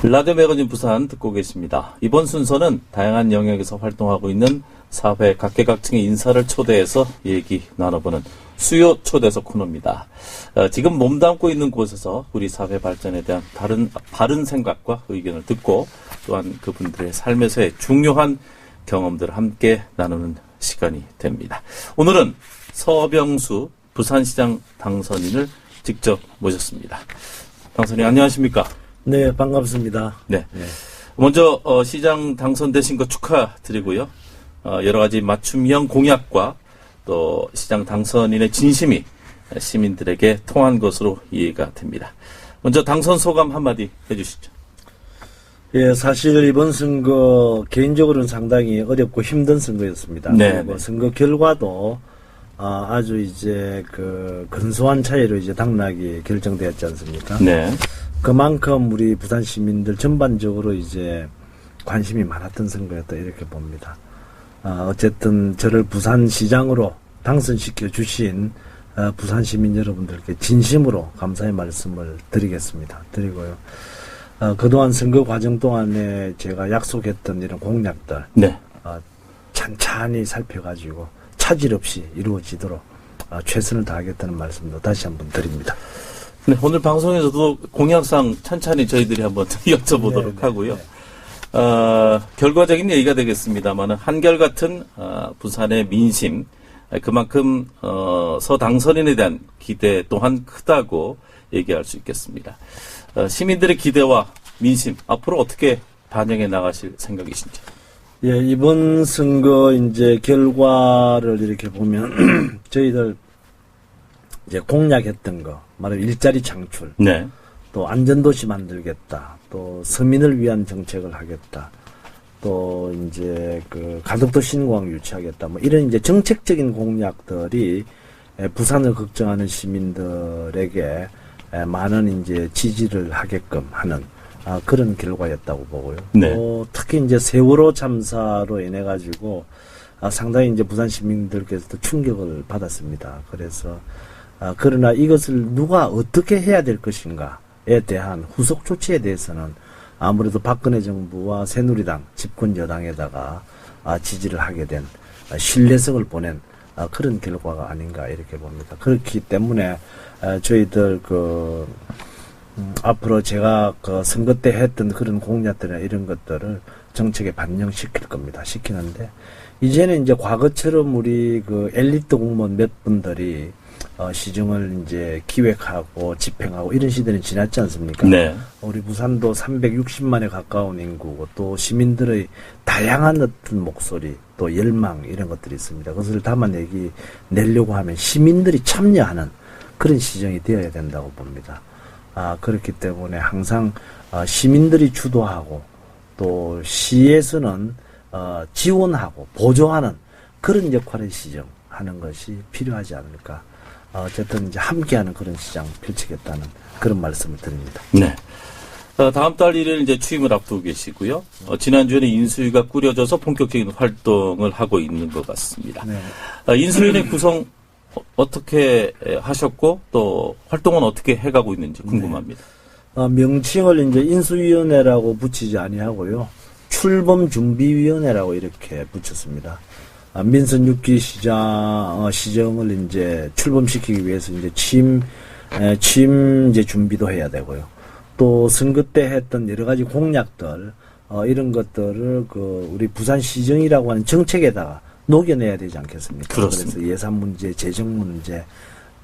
라디오 매거진 부산 듣고 계십니다. 이번 순서는 다양한 영역에서 활동하고 있는 사회 각계각층의 인사를 초대해서 얘기 나눠보는 수요 초대석 코너입니다. 지금 몸담고 있는 곳에서 우리 사회 발전에 대한 바른 생각과 의견을 듣고 또한 그분들의 삶에서의 중요한 경험들을 함께 나누는 시간이 됩니다. 오늘은 서병수 부산시장 당선인을 직접 모셨습니다. 당선인 안녕하십니까? 네, 반갑습니다. 네. 먼저 시장 당선되신 거 축하드리고요. 여러 가지 맞춤형 공약과 또 시장 당선인의 진심이 시민들에게 통한 것으로 이해가 됩니다. 먼저 당선 소감 한마디 해주시죠. 예, 사실 이번 선거 개인적으로는 상당히 어렵고 힘든 선거였습니다. 네. 선거 결과도 아주 이제 그 근소한 차이로 이제 당락이 결정되었지 않습니까? 네. 그만큼 우리 부산 시민들 전반적으로 이제 관심이 많았던 선거였다 이렇게 봅니다. 어쨌든 저를 부산시장으로 당선시켜 주신 부산 시민 여러분들께 진심으로 감사의 말씀을 드리고요. 그동안 선거 과정 동안에 제가 약속했던 이런 공약들 네. 찬찬히 살펴가지고 차질 없이 이루어지도록 최선을 다하겠다는 말씀도 다시 한번 드립니다. 네, 오늘 방송에서도 공약상 찬찬히 저희들이 한번 여쭤보도록 하고요. 결과적인 얘기가 되겠습니다만 한결같은 부산의 민심, 그만큼 서 당선인에 대한 기대 또한 크다고 얘기할 수 있겠습니다. 시민들의 기대와 민심 앞으로 어떻게 반영해 나가실 생각이신지? 예, 이번 선거 이제 결과를 이렇게 보면 저희들 이제 공약했던 거, 말하면 일자리 창출, 네. 또 안전도시 만들겠다, 또 서민을 위한 정책을 하겠다, 또 이제 그 가덕도 신공항 유치하겠다, 뭐 이런 이제 정책적인 공약들이 부산을 걱정하는 시민들에게 많은 이제 지지를 하게끔 하는 그런 결과였다고 보고요. 네. 특히 이제 세월호 참사로 인해 가지고 상당히 이제 부산 시민들께서도 충격을 받았습니다. 그래서 그러나 이것을 누가 어떻게 해야 될 것인가에 대한 후속 조치에 대해서는 아무래도 박근혜 정부와 새누리당 집권 여당에다가 지지를 하게 된 신뢰성을 보낸 그런 결과가 아닌가 이렇게 봅니다. 그렇기 때문에 저희들 앞으로 제가 선거 때 했던 그런 공약들이나 이런 것들을 정책에 반영시킬 겁니다. 시키는데 이제는 이제 과거처럼 우리 엘리트 공무원 몇 분들이 시정을 이제 기획하고 집행하고 이런 시대는 지났지 않습니까? 네. 우리 부산도 360만에 가까운 인구고 또 시민들의 다양한 어떤 목소리 또 열망 이런 것들이 있습니다. 그것을 담아내려고 하면 시민들이 참여하는 그런 시정이 되어야 된다고 봅니다. 그렇기 때문에 항상 시민들이 주도하고 또 시에서는 지원하고 보조하는 그런 역할의 시정하는 것이 필요하지 않을까. 어쨌든 이제 함께하는 그런 시장 펼치겠다는 그런 말씀을 드립니다. 네. 다음 달 1일 이제 취임을 앞두고 계시고요. 지난주에는 인수위가 꾸려져서 본격적인 활동을 하고 있는 것 같습니다. 네. 인수위의 구성 어떻게 하셨고 또 활동은 어떻게 해가고 있는지 궁금합니다. 네. 명칭을 이제 인수위원회라고 붙이지 아니하고요. 출범준비위원회라고 이렇게 붙였습니다. 민선 6기 시정을 이제 출범시키기 위해서 이제 취임 이제 준비도 해야 되고요. 또 선거 때 했던 여러 가지 공약들, 이런 것들을 우리 부산시정이라고 하는 정책에다가 녹여내야 되지 않겠습니까? 그렇습니다. 그래서 예산 문제, 재정 문제,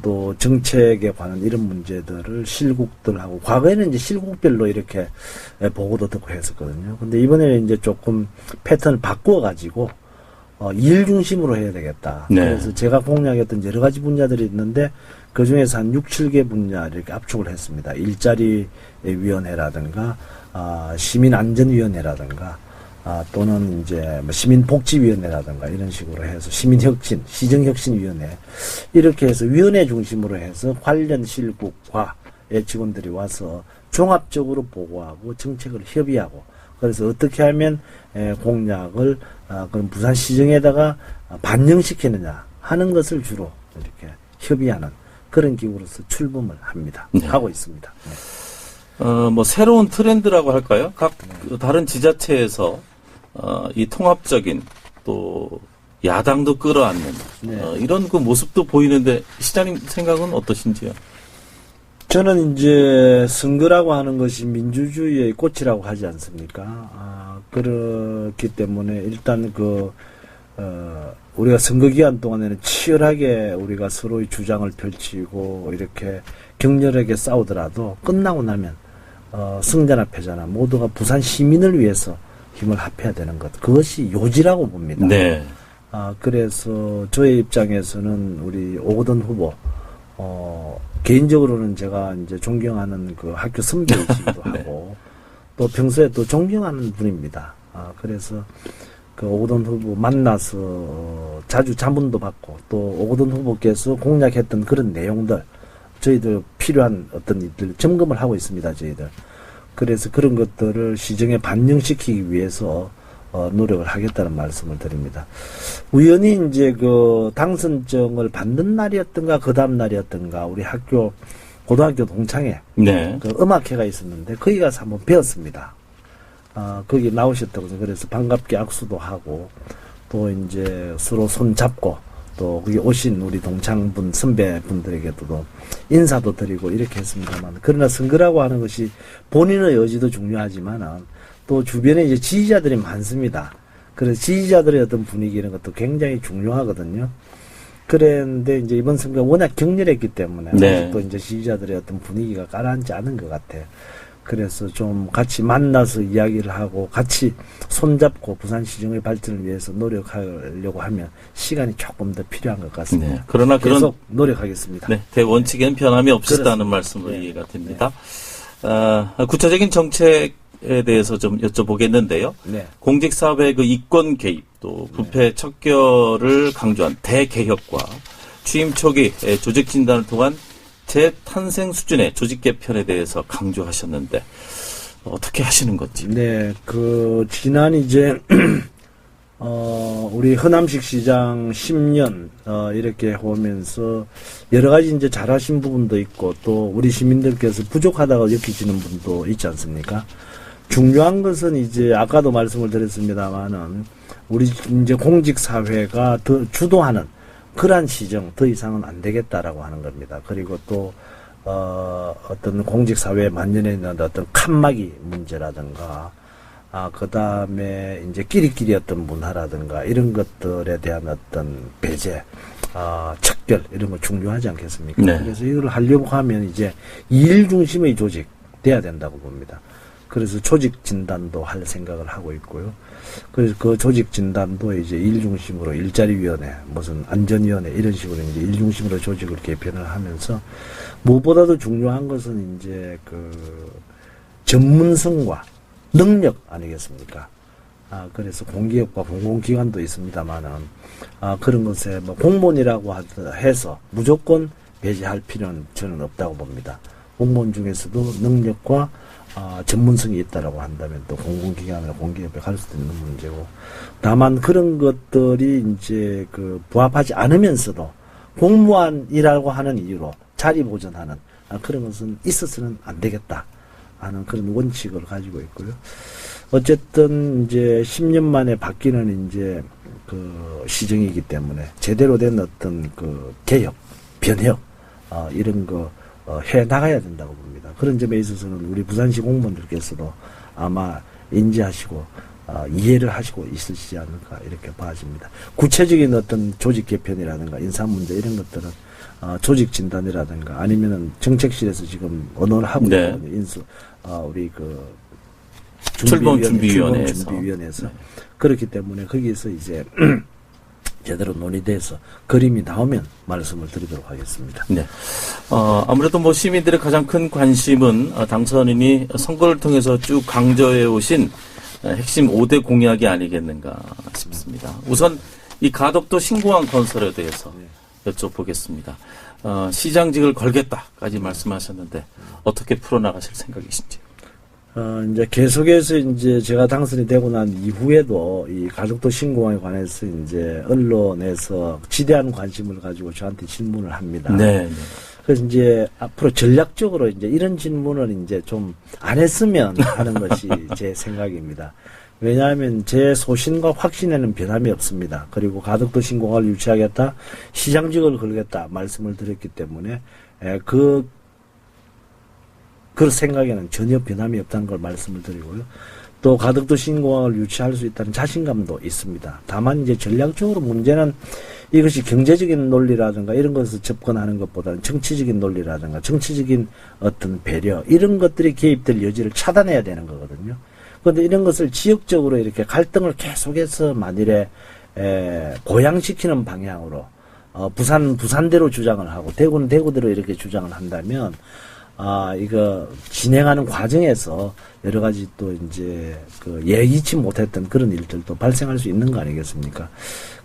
또 정책에 관한 이런 문제들을 실국들하고, 과거에는 이제 실국별로 이렇게 보고도 듣고 했었거든요. 근데 이번에는 이제 조금 패턴을 바꾸어가지고, 일 중심으로 해야 되겠다. 네. 그래서 제가 공략했던 여러 가지 분야들이 있는데 그 중에서 한 6, 7개 분야를 이렇게 압축을 했습니다. 일자리 위원회라든가 시민안전위원회라든가 또는 이제 시민복지위원회라든가 이런 식으로 해서 시민혁신, 시정혁신위원회 이렇게 해서 위원회 중심으로 해서 관련 실국과의 직원들이 와서 종합적으로 보고하고 정책을 협의하고 그래서 어떻게 하면 공약을 그럼 부산시정에다가 반영시키느냐 하는 것을 주로 이렇게 협의하는 그런 기구로서 출범을 합니다. 네. 하고 있습니다. 네. 뭐 새로운 트렌드라고 할까요? 각 다른 지자체에서 이 통합적인 또 야당도 끌어안는 이런 그 모습도 보이는데 시장님 생각은 어떠신지요? 저는 이제 선거라고 하는 것이 민주주의의 꽃이라고 하지 않습니까? 그렇기 때문에 일단 우리가 선거 기간 동안에는 치열하게 우리가 서로의 주장을 펼치고 이렇게 격렬하게 싸우더라도 끝나고 나면 승자나 패자나 모두가 부산 시민을 위해서 힘을 합해야 되는 것. 그것이 요지라고 봅니다. 네. 그래서 저의 입장에서는 우리 오거돈 후보, 개인적으로는 제가 이제 존경하는 그 학교 선배이시기도 네. 하고, 또 평소에 또 존경하는 분입니다. 그래서 그 오거돈 후보 만나서 자주 자문도 받고, 또 오거돈 후보께서 공약했던 그런 내용들, 저희들 필요한 어떤 일들 점검을 하고 있습니다, 저희들. 그래서 그런 것들을 시정에 반영시키기 위해서 노력을 하겠다는 말씀을 드립니다. 우연히 이제 그 당선증을 받는 날이었던가 그 다음 날이었던가 우리 고등학교 동창회 네. 그 음악회가 있었는데 거기 가서 한번 배웠습니다. 거기 나오셨다고 해서 그래서 반갑게 악수도 하고 또 이제 서로 손 잡고 또 거기 오신 우리 동창분 선배분들에게도 인사도 드리고 이렇게 했습니다만, 그러나 선거라고 하는 것이 본인의 의지도 중요하지만 또 주변에 이제 지지자들이 많습니다. 그래서 지지자들의 어떤 분위기 이런 것도 굉장히 중요하거든요. 그런데 이제 이번 선거가 워낙 격렬했기 때문에 네. 또 이제 지지자들의 어떤 분위기가 가라앉지 않은 것 같아요. 그래서 좀 같이 만나서 이야기를 하고 같이 손잡고 부산시정의 발전을 위해서 노력하려고 하면 시간이 조금 더 필요한 것 같습니다. 네. 그러나 계속 노력하겠습니다. 네, 대원칙에는 변함이 없었다는 그렇습니다. 말씀으로 네. 이해가 됩니다. 구체적인 정책에 대해서 좀 여쭤보겠는데요. 네. 공직사회 그 이권 개입 또 부패 척결을 강조한 대개혁과 취임 초기 조직 진단을 통한 재탄생 수준의 조직 개편에 대해서 강조하셨는데 어떻게 하시는 건지. 네, 지난 이제 우리 허남식 시장 10년 이렇게 오면서 여러 가지 이제 잘하신 부분도 있고 또 우리 시민들께서 부족하다고 느끼시는 분도 있지 않습니까? 중요한 것은 이제 아까도 말씀을 드렸습니다만은 우리 이제 공직 사회가 더 주도하는 그러한 시정 더 이상은 안 되겠다라고 하는 겁니다. 그리고 또 어떤 공직 사회에 만연해 있는 어떤 칸막이 문제라든가 그 다음에 이제 끼리끼리 어떤 문화라든가 이런 것들에 대한 어떤 배제, 척결 이런 거 중요하지 않겠습니까? 네. 그래서 이걸 하려고 하면 이제 일 중심의 조직 돼야 된다고 봅니다. 그래서 조직 진단도 할 생각을 하고 있고요. 그래서 그 조직 진단도 이제 일 중심으로 일자리위원회, 무슨 안전위원회 이런 식으로 이제 일 중심으로 조직을 개편을 하면서 무엇보다도 중요한 것은 이제 전문성과 능력 아니겠습니까? 그래서 공기업과 공공기관도 있습니다만은, 그런 것에 뭐 공무원이라고 해서 무조건 배제할 필요는 저는 없다고 봅니다. 공무원 중에서도 능력과 전문성이 있다라고 한다면 또 공공기관이나 공기업에 갈 수도 있는 문제고, 다만 그런 것들이 이제 부합하지 않으면서도 공무원이라고 하는 이유로 자리 보존하는 그런 것은 있어서는 안 되겠다 하는 그런 원칙을 가지고 있고요. 어쨌든 이제 10년 만에 바뀌는 이제 시정이기 때문에 제대로 된 어떤 개혁, 변혁 이런 거 해 나가야 된다고 봅니다. 그런 점에 있어서는 우리 부산시 공무원들께서도 아마 인지하시고 이해를 하시고 있으시지 않을까 이렇게 봐집니다. 구체적인 어떤 조직 개편이라든가 인사 문제 이런 것들은 조직 진단이라든가 아니면은 정책실에서 지금 언어를 하고 네. 있거든요. 우리 출범준비위원회에서. 출범준비위원회에서. 네. 그렇기 때문에 거기에서 이제 제대로 논의돼서 그림이 나오면 말씀을 드리도록 하겠습니다. 네. 아무래도 뭐 시민들의 가장 큰 관심은 당선인이 선거를 통해서 쭉 강조해 오신 핵심 5대 공약이 아니겠는가 싶습니다. 우선 이 가덕도 신공항 건설에 대해서 여쭤보겠습니다. 시장직을 걸겠다까지 말씀하셨는데 어떻게 풀어나가실 생각이신지? 이제 계속해서 이제 제가 당선이 되고 난 이후에도 이 가덕도 신공항에 관해서 이제 언론에서 지대한 관심을 가지고 저한테 질문을 합니다. 네. 그래서 이제 앞으로 전략적으로 이제 이런 질문을 이제 좀 안 했으면 하는 것이 제 생각입니다. 왜냐하면 제 소신과 확신에는 변함이 없습니다. 그리고 가덕도 신공항을 유치하겠다, 시장직을 걸겠다 말씀을 드렸기 때문에 그 생각에는 전혀 변함이 없다는 걸 말씀을 드리고요. 또 가덕도 신공항을 유치할 수 있다는 자신감도 있습니다. 다만 이제 전략적으로 문제는 이것이 경제적인 논리라든가 이런 것을 접근하는 것보다는 정치적인 논리라든가 정치적인 어떤 배려 이런 것들이 개입될 여지를 차단해야 되는 거거든요. 그런데 이런 것을 지역적으로 이렇게 갈등을 계속해서 만일에 고양시키는 방향으로 부산대로 주장을 하고 대구는 대구대로 이렇게 주장을 한다면 이거 진행하는 과정에서 여러 가지 또 이제 그 예기치 못했던 그런 일들도 발생할 수 있는 거 아니겠습니까?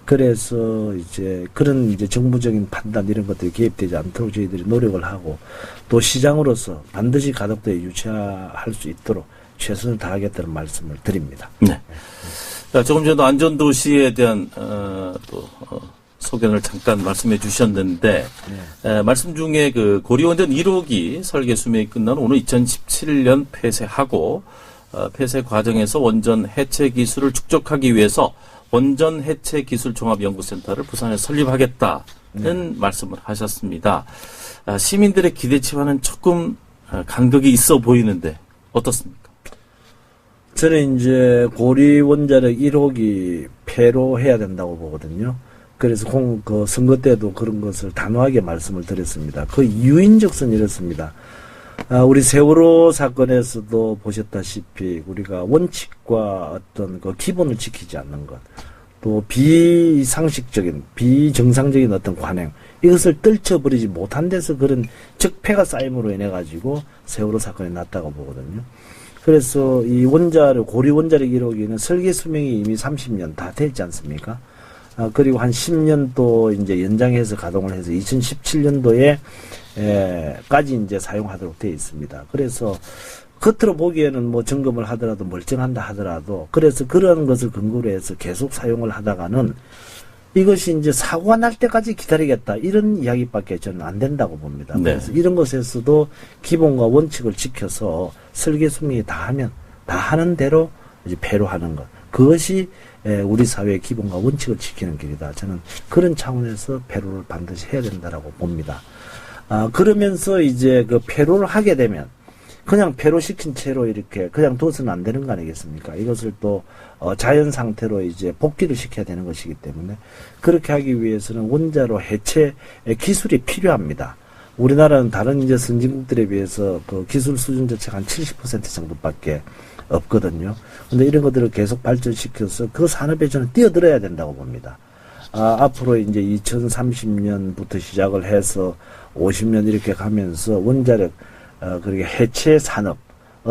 그래서 이제 그런 이제 정부적인 판단 이런 것들이 개입되지 않도록 저희들이 노력을 하고 또 시장으로서 반드시 가덕도에 유치할 수 있도록 최선을 다하겠다는 말씀을 드립니다. 네. 자, 조금 전에 안전도시에 대한 소견을 잠깐 말씀해 주셨는데 말씀 중에 그 고리원전 1호기 설계 수명이 끝난 오늘 2017년 폐쇄하고 폐쇄 과정에서 원전 해체 기술을 축적하기 위해서 원전 해체 기술 종합연구센터를 부산에 설립하겠다는 말씀을 하셨습니다. 시민들의 기대치와는 조금 간극이 있어 보이는데 어떻습니까? 저는 이제 고리 원자력 1호기 폐로해야 된다고 보거든요. 그래서 그 선거 때도 그런 것을 단호하게 말씀을 드렸습니다. 그 이유인즉슨 이렇습니다. 우리 세월호 사건에서도 보셨다시피 우리가 원칙과 어떤 그 기본을 지키지 않는 것, 또 비상식적인, 비정상적인 어떤 관행, 이것을 떨쳐버리지 못한 데서 그런 적폐가 쌓임으로 인해 가지고 세월호 사건이 났다고 보거든요. 그래서 이 고리 원자력 1호기는 설계 수명이 이미 30년 다 됐지 않습니까? 그리고 한 10년 또 이제 연장해서 가동을 해서 2017년도에 까지 이제 사용하도록 되어 있습니다. 그래서 겉으로 보기에는 뭐 점검을 하더라도 멀쩡한다 하더라도 그래서 그런 것을 근거로 해서 계속 사용을 하다가는 이것이 이제 사고가 날 때까지 기다리겠다 이런 이야기밖에 저는 안 된다고 봅니다. 네. 그래서 이런 것에서도 기본과 원칙을 지켜서 설계 수명이 다 하는 대로 이제 폐로하는 것. 그것이 우리 사회의 기본과 원칙을 지키는 길이다. 저는 그런 차원에서 폐로를 반드시 해야 된다라고 봅니다. 그러면서 이제 그 폐로를 하게 되면 그냥 폐로시킨 채로 이렇게 그냥 둬서는 안 되는 거 아니겠습니까? 이것을 또 자연 상태로 이제 복귀를 시켜야 되는 것이기 때문에 그렇게 하기 위해서는 원자로 해체 기술이 필요합니다. 우리나라는 다른 이제 선진국들에 비해서 그 기술 수준 자체가 한 70% 정도밖에 없거든요. 근데 이런 것들을 계속 발전시켜서 그 산업에 저는 뛰어들어야 된다고 봅니다. 앞으로 이제 2030년부터 시작을 해서 50년 이렇게 가면서 원자력 그리고 해체 산업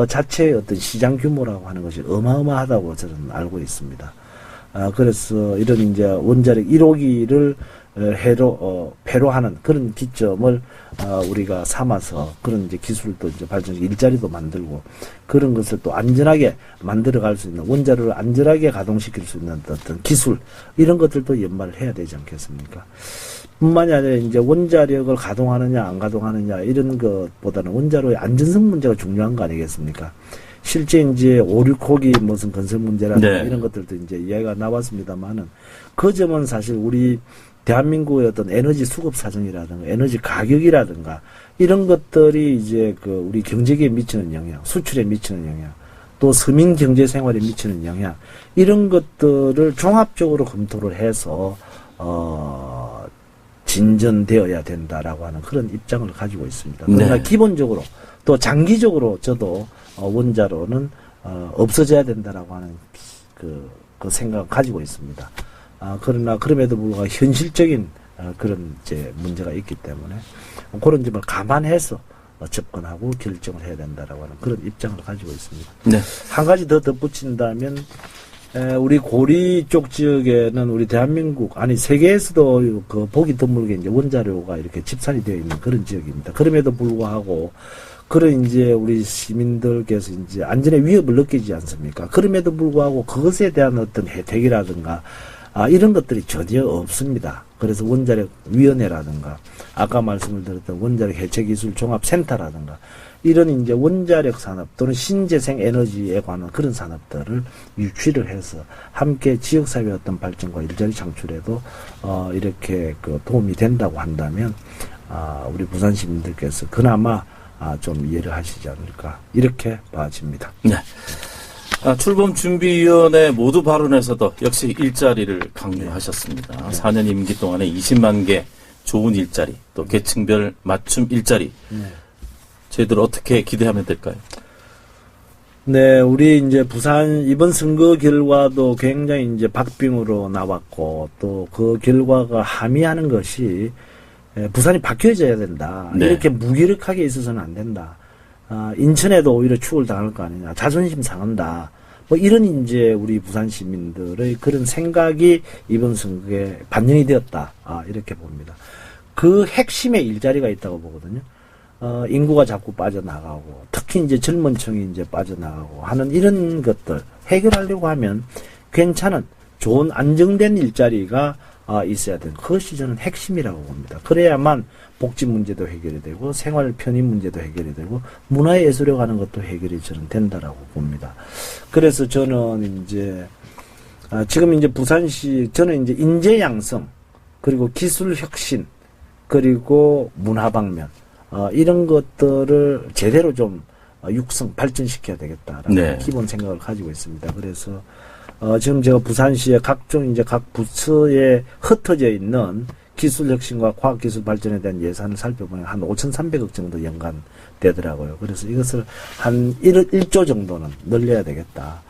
자체의 어떤 시장 규모라고 하는 것이 어마어마하다고 저는 알고 있습니다. 그래서 이런 이제 원자력 1호기를 폐로하는 그런 기점을 우리가 삼아서 그런 이제 기술도 이제 발전, 일자리도 만들고 그런 것을 또 안전하게 만들어갈 수 있는 원자로를 안전하게 가동시킬 수 있는 어떤 기술 이런 것들도 연마를 해야 되지 않겠습니까? 뿐만이 아니라 이제 원자력을 가동하느냐 안 가동하느냐 이런 것보다는 원자로의 안전성 문제가 중요한 거 아니겠습니까? 실제 이제 5, 6호기 무슨 건설 문제라든가 이런 것들도 이제 이야기가 나왔습니다만은 그 점은 사실 우리 대한민국의 어떤 에너지 수급 사정이라든가 에너지 가격이라든가 이런 것들이 이제 그 우리 경제계에 미치는 영향, 수출에 미치는 영향, 또 서민 경제 생활에 미치는 영향 이런 것들을 종합적으로 검토를 해서 진전되어야 된다라고 하는 그런 입장을 가지고 있습니다. 그러나 기본적으로 또 장기적으로 저도 원자로는 없어져야 된다라고 하는 그 생각을 가지고 있습니다. 그러나 그럼에도 불구하고 현실적인 그런 이제 문제가 있기 때문에 그런 점을 감안해서 접근하고 결정을 해야 된다라고 하는 그런 입장을 가지고 있습니다. 네. 한 가지 더 덧붙인다면 우리 고리 쪽 지역에는 우리 대한민국 아니 세계에서도 그 보기 드물게 이제 원자로가 이렇게 집산이 되어 있는 그런 지역입니다. 그럼에도 불구하고 그런 이제 우리 시민들께서 이제 안전의 위협을 느끼지 않습니까? 그럼에도 불구하고 그것에 대한 어떤 혜택이라든가 이런 것들이 전혀 없습니다. 그래서 원자력 위원회라든가 아까 말씀을 드렸던 원자력 해체기술 종합센터라든가 이런 이제 원자력 산업 또는 신재생 에너지에 관한 그런 산업들을 유치를 해서 함께 지역사회의 어떤 발전과 일자리 창출에도 이렇게 그 도움이 된다고 한다면 우리 부산 시민들께서 그나마 좀 이해를 하시지 않을까 이렇게 봐집니다. 네. 출범준비위원회 모두 발언에서도 역시 일자리를 강조하셨습니다. 4년 임기 동안에 20만 개 좋은 일자리, 또 계층별 맞춤 일자리. 저희들 어떻게 기대하면 될까요? 네, 우리 이제 부산 이번 선거 결과도 굉장히 이제 박빙으로 나왔고 또 그 결과가 함의하는 것이 부산이 바뀌어져야 된다. 네. 이렇게 무기력하게 있어서는 안 된다. 인천에도 오히려 추월 당할 거 아니냐. 자존심 상한다. 뭐 이런 이제 우리 부산 시민들의 그런 생각이 이번 선거에 반영이 되었다. 이렇게 봅니다. 그 핵심에 일자리가 있다고 보거든요. 인구가 자꾸 빠져나가고 특히 이제 젊은 층이 이제 빠져나가고 하는 이런 것들 해결하려고 하면 괜찮은 좋은 안정된 일자리가 있어야 되는 그것이 저는 핵심이라고 봅니다. 그래야만 복지 문제도 해결이 되고 생활 편의 문제도 해결이 되고 문화예술에 관한 것도 해결이 저는 된다라고 봅니다. 그래서 저는 이제 지금 이제 부산시 저는 이제 인재 양성 그리고 기술 혁신 그리고 문화 방면 이런 것들을 제대로 좀 육성 발전시켜야 되겠다라는 네. 기본 생각을 가지고 있습니다. 그래서 지금 제가 부산시의 각종 이제 각 부처에 흩어져 있는 기술혁신과 과학기술 발전에 대한 예산을 살펴보면 한 5,300억 정도 연간 되더라고요. 그래서 이것을 한 1조 정도는 늘려야 되겠다.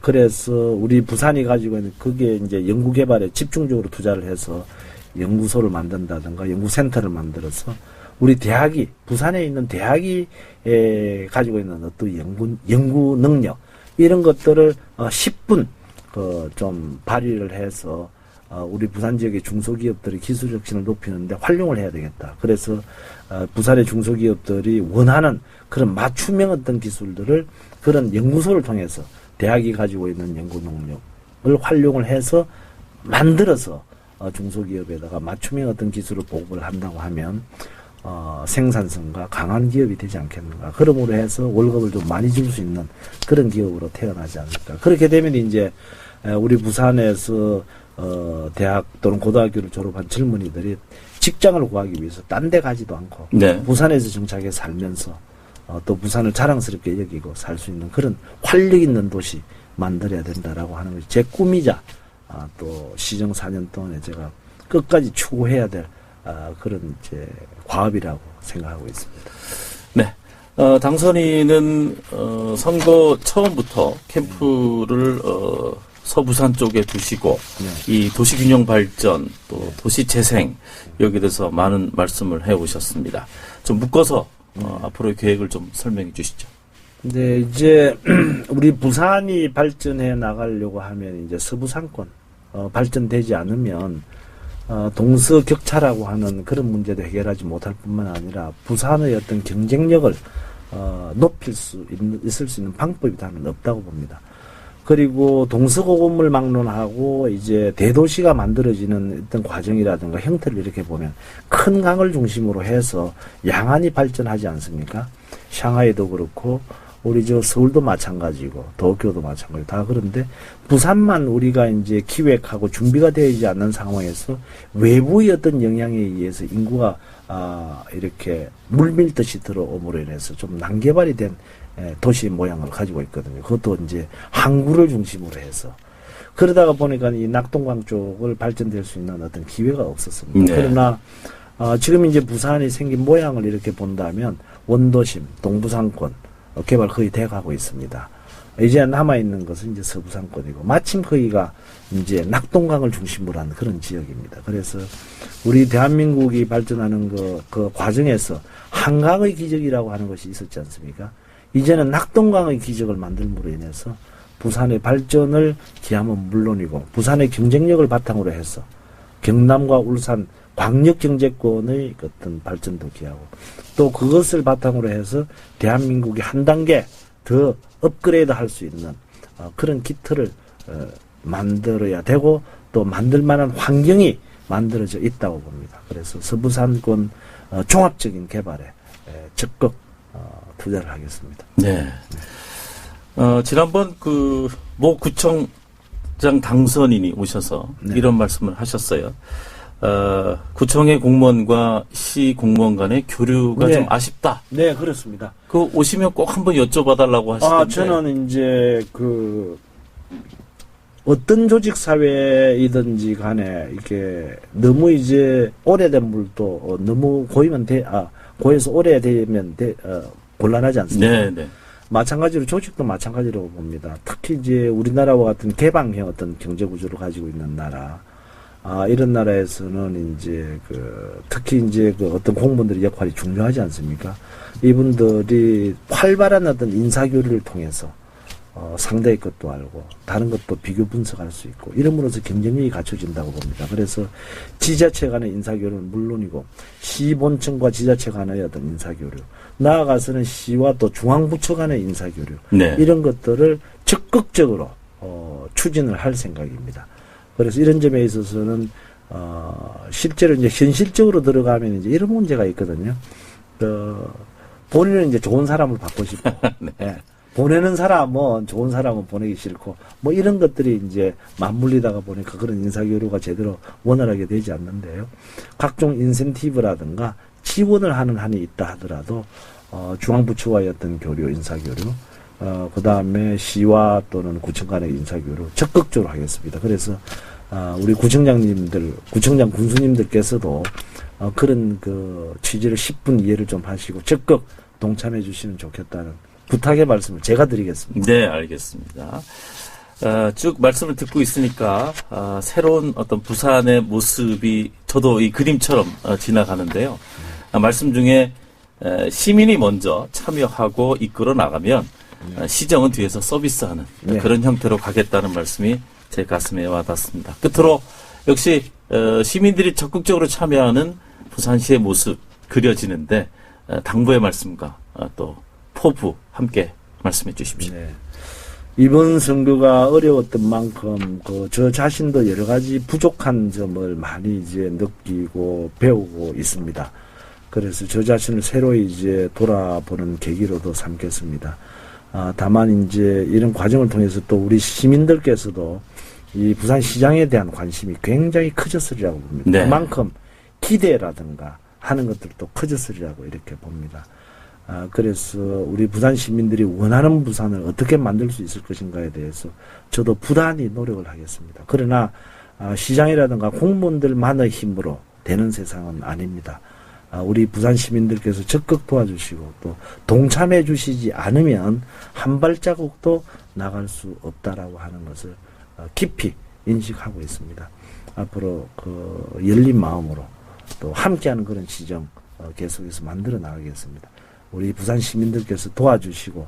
그래서 우리 부산이 가지고 있는 그게 이제 연구개발에 집중적으로 투자를 해서 연구소를 만든다든가 연구센터를 만들어서 우리 대학이 부산에 있는 대학이 가지고 있는 어떤 연구 능력 이런 것들을 10분 좀 발휘를 해서 우리 부산 지역의 중소기업들의 기술 혁신을 높이는데 활용을 해야 되겠다. 그래서 부산의 중소기업들이 원하는 그런 맞춤형 어떤 기술들을 그런 연구소를 통해서 대학이 가지고 있는 연구 능력을 활용을 해서 만들어서 중소기업에다가 맞춤형 어떤 기술을 보급을 한다고 하면 생산성과 강한 기업이 되지 않겠는가. 그러므로 해서 월급을 좀 많이 줄 수 있는 그런 기업으로 태어나지 않을까. 그렇게 되면 이제 우리 부산에서 대학 또는 고등학교를 졸업한 젊은이들이 직장을 구하기 위해서 딴 데 가지도 않고 네. 부산에서 정착해 살면서 또 부산을 자랑스럽게 여기고 살 수 있는 그런 활력 있는 도시 만들어야 된다라고 하는 것이 제 꿈이자 또 시정 4년 동안에 제가 끝까지 추구해야 될 그런 이제 과업이라고 생각하고 있습니다. 네. 당선인은 선거 처음부터 캠프를 서부산 쪽에 두시고 이 도시균형 발전 또 도시재생 여기에 대해서 많은 말씀을 해오셨습니다. 좀 묶어서 앞으로의 계획을 좀 설명해 주시죠. 네, 이제 우리 부산이 발전해 나가려고 하면 이제 서부상권 발전되지 않으면 동서격차라고 하는 그런 문제도 해결하지 못할 뿐만 아니라 부산의 어떤 경쟁력을 높일 수 있을 수 있는 방법이 다른 없다고 봅니다. 그리고 동서고금을 막론하고 이제 대도시가 만들어지는 어떤 과정이라든가 형태를 이렇게 보면 큰 강을 중심으로 해서 양안이 발전하지 않습니까? 샹하이도 그렇고 우리 저 서울도 마찬가지고 도쿄도 마찬가지고 다 그런데 부산만 우리가 이제 기획하고 준비가 되어 있지 않는 상황에서 외부의 어떤 영향에 의해서 인구가 이렇게 물밀듯이 들어옴으로 인해서 좀 난개발이 된 도시 모양을 가지고 있거든요. 그것도 이제 항구를 중심으로 해서 그러다가 보니까 이 낙동강 쪽을 발전될 수 있는 어떤 기회가 없었습니다. 네. 그러나 지금 이제 부산이 생긴 모양을 이렇게 본다면 원도심, 동부상권 개발 거의 돼가고 있습니다. 이제 남아있는 것은 이제 서부상권이고, 마침 거기가 이제 낙동강을 중심으로 한 그런 지역입니다. 그래서 우리 대한민국이 발전하는 그 과정에서 한강의 기적이라고 하는 것이 있었지 않습니까? 이제는 낙동강의 기적을 만들므로 인해서 부산의 발전을 기하면 물론이고, 부산의 경쟁력을 바탕으로 해서 경남과 울산 광역경제권의 어떤 발전도 기하고 또 그것을 바탕으로 해서 대한민국이 한 단계 더 업그레이드 할 수 있는 그런 기틀을 만들어야 되고 또 만들 만한 환경이 만들어져 있다고 봅니다. 그래서 서부산권 종합적인 개발에 적극 투자를 하겠습니다. 네. 지난번 모 구청장 당선인이 오셔서 네. 이런 말씀을 하셨어요. 구청의 공무원과 시 공무원 간의 교류가 네. 좀 아쉽다. 네, 그렇습니다. 오시면 꼭 한번 여쭤봐달라고 하시던데. 저는 이제 어떤 조직 사회이든지 간에 이게 너무 이제 오래된 물도 너무 고여서 오래되면 곤란하지 않습니까? 네, 네. 마찬가지로 조직도 마찬가지라고 봅니다. 특히 이제 우리나라와 같은 개방형 어떤 경제 구조를 가지고 있는 나라, 이런 나라에서는 이제 특히 이제 어떤 공무원들의 역할이 중요하지 않습니까? 이분들이 활발한 어떤 인사교류를 통해서 상대의 것도 알고 다른 것도 비교 분석할 수 있고 이름으로써 경쟁력이 갖춰진다고 봅니다. 그래서 지자체 간의 인사교류는 물론이고 시본청과 지자체 간의 어떤 인사교류, 나아가서는 시와 또 중앙부처 간의 인사교류, 네. 이런 것들을 적극적으로 추진을 할 생각입니다. 그래서 이런 점에 있어서는 실제로 이제 현실적으로 들어가면 이제 이런 문제가 있거든요. 본인은 이제 좋은 사람을 받고 싶고, 네. 예. 보내는 사람은 좋은 사람은 보내기 싫고, 뭐 이런 것들이 이제 맞물리다가 보니까 그런 인사교류가 제대로 원활하게 되지 않는데요. 각종 인센티브라든가 지원을 하는 한이 있다 하더라도, 중앙부처와의 어떤 교류, 인사교류, 그 다음에 시와 또는 구청 간의 인사교류 적극적으로 하겠습니다. 그래서, 우리 구청장 군수님들께서도, 그런 취지를 10분 이해를 좀 하시고 적극 동참해 주시면 좋겠다는 부탁의 말씀을 제가 드리겠습니다. 네, 알겠습니다. 쭉 말씀을 듣고 있으니까 새로운 어떤 부산의 모습이 저도 이 그림처럼 지나가는데요. 말씀 중에 시민이 먼저 참여하고 이끌어 나가면 시정은 뒤에서 서비스하는 네. 그런 형태로 가겠다는 말씀이 제 가슴에 와닿습니다. 끝으로 역시 시민들이 적극적으로 참여하는 부산시의 모습 그려지는데 당부의 말씀과 또 포부 함께 말씀해 주십시오. 네. 이번 선거가 어려웠던 만큼 저 자신도 여러 가지 부족한 점을 많이 이제 느끼고 배우고 있습니다. 그래서 저 자신을 새로이 이제 돌아보는 계기로도 삼겠습니다. 다만 이제 이런 과정을 통해서 또 우리 시민들께서도 이 부산시장에 대한 관심이 굉장히 커졌으리라고 봅니다. 네. 그만큼 기대라든가 하는 것들도 커졌으리라고 이렇게 봅니다. 그래서 우리 부산 시민들이 원하는 부산을 어떻게 만들 수 있을 것인가에 대해서 저도 부단히 노력을 하겠습니다. 그러나 시장이라든가 공무원들만의 힘으로 되는 세상은 아닙니다. 우리 부산 시민들께서 적극 도와주시고 또 동참해 주시지 않으면 한 발자국도 나갈 수 없다라고 하는 것을 깊이 인식하고 있습니다. 앞으로 열린 마음으로 또 함께하는 그런 시정 계속해서 만들어 나가겠습니다. 우리 부산 시민들께서 도와주시고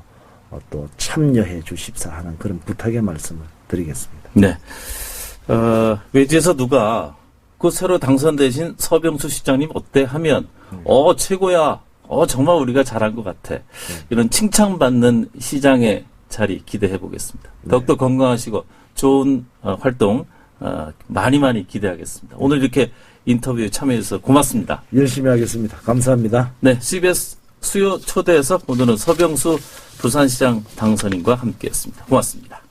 또 참여해 주십사 하는 그런 부탁의 말씀을 드리겠습니다. 네. 외지에서 누가 새로 당선되신 서병수 시장님 어때 하면 최고야. 정말 우리가 잘한 것 같아. 이런 칭찬받는 시장의 자리 기대해 보겠습니다. 더욱더 건강하시고 좋은 활동 많이 기대하겠습니다. 오늘 이렇게 인터뷰에 참여해 주셔서 고맙습니다. 열심히 하겠습니다. 감사합니다. 네, CBS 수요 초대에서 오늘은 서병수 부산시장 당선인과 함께했습니다. 고맙습니다.